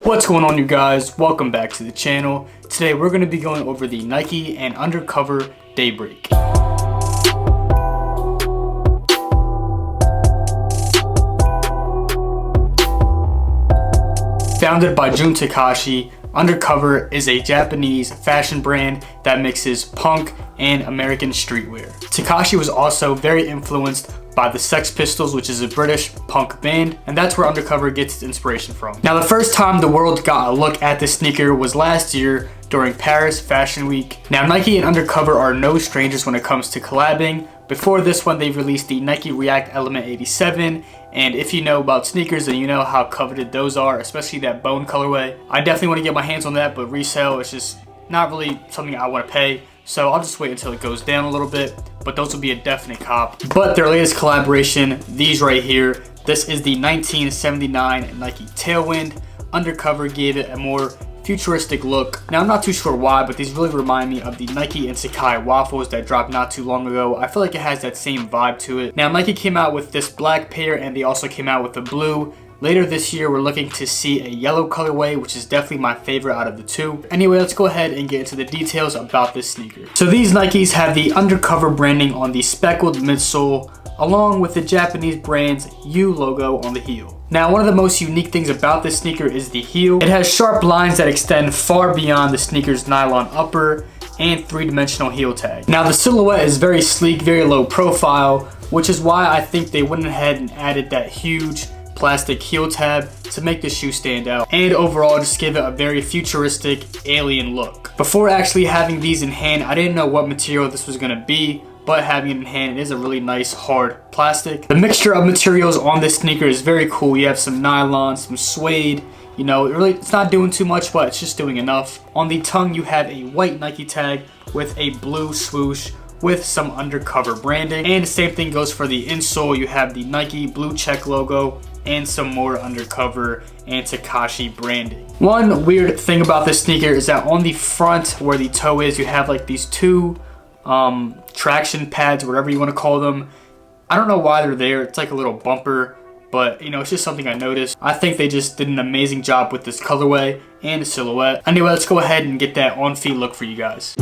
What's going on, you guys? Welcome back to the channel. Today we're going to be going over the Nike and Undercover Daybreak. Founded by Jun Takahashi, Undercover is a Japanese fashion brand that mixes punk and American streetwear. Takahashi was also very influenced by the Sex Pistols, which is a British punk band, and that's where Undercover gets its inspiration from. Now, the first time the world got a look at this sneaker was last year during Paris Fashion Week. Now, Nike and Undercover are no strangers when it comes to collabing. Before this one, they released the Nike React Element 87, and if you know about sneakers, then you know how coveted those are, especially that bone colorway. I definitely want to get my hands on that, but resale is just not really something I want to pay, so I'll just wait until it goes down a little bit, but those will be a definite cop. But their latest collaboration, these right here, this is the 1979 Nike Tailwind. Undercover gave it a more futuristic look. Now, I'm not too sure why, but these really remind me of the Nike and Sakai waffles that dropped not too long ago. I feel like it has that same vibe to it. Now, Nike came out with this black pair, and they also came out with the blue. Later this year, we're looking to see a yellow colorway, which is definitely my favorite out of the two. Anyway, let's go ahead and get into the details about this sneaker. So these Nikes have the Undercover branding on the Speckled Midsole, along with the Japanese brand's U logo on the heel. Now, one of the most unique things about this sneaker is the heel. It has sharp lines that extend far beyond the sneaker's nylon upper and three-dimensional heel tag. Now, the silhouette is very sleek, very low profile, which is why I think they went ahead and added that huge plastic heel tab to make the shoe stand out, and overall just give it a very futuristic alien look. Before actually having these in hand, I didn't know what material this was going to be, but having it in hand, it is a really nice hard plastic. The mixture of materials on this sneaker is very cool. You have some nylon, some suede, you know, it's not doing too much, but it's just doing enough. On the tongue, you have a white Nike tag with a blue swoosh with some Undercover branding, and the same thing goes for the insole. You have the Nike blue check logo and some more Undercover and Takahashi branding. One weird thing about this sneaker is that on the front where the toe is, you have like these two traction pads, whatever you want to call them. I don't know why they're there. It's like a little bumper, but you know, it's just something I noticed. I think they just did an amazing job with this colorway and the silhouette. Anyway, let's go ahead and get that on feet look for you guys.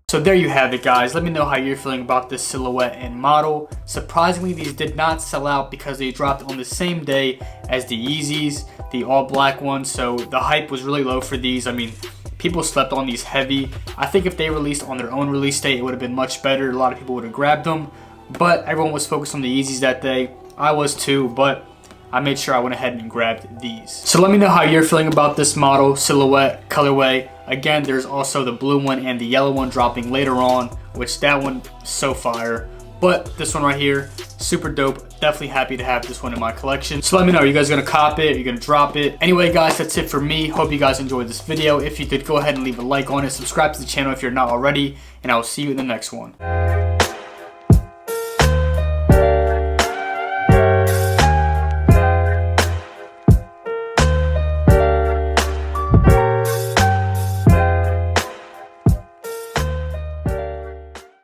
So there you have it, guys. Let me know how you're feeling about this silhouette and model. Surprisingly, these did not sell out because they dropped on the same day as the Yeezys, the all black ones. So the hype was really low for these. I mean, people slept on these heavy. I think if they released on their own release date, it would have been much better. A lot of people would have grabbed them, but everyone was focused on the Yeezys that day. I was too, but I made sure I went ahead and grabbed these. So let me know how you're feeling about this model, silhouette, colorway. Again, there's also the blue one and the yellow one dropping later on, which that one is so fire. But this one right here, super dope. Definitely happy to have this one in my collection. So let me know, are you guys gonna cop it? Are you gonna drop it? Anyway, guys, that's it for me. Hope you guys enjoyed this video. If you did, go ahead and leave a like on it. Subscribe to the channel if you're not already, and I will see you in the next one.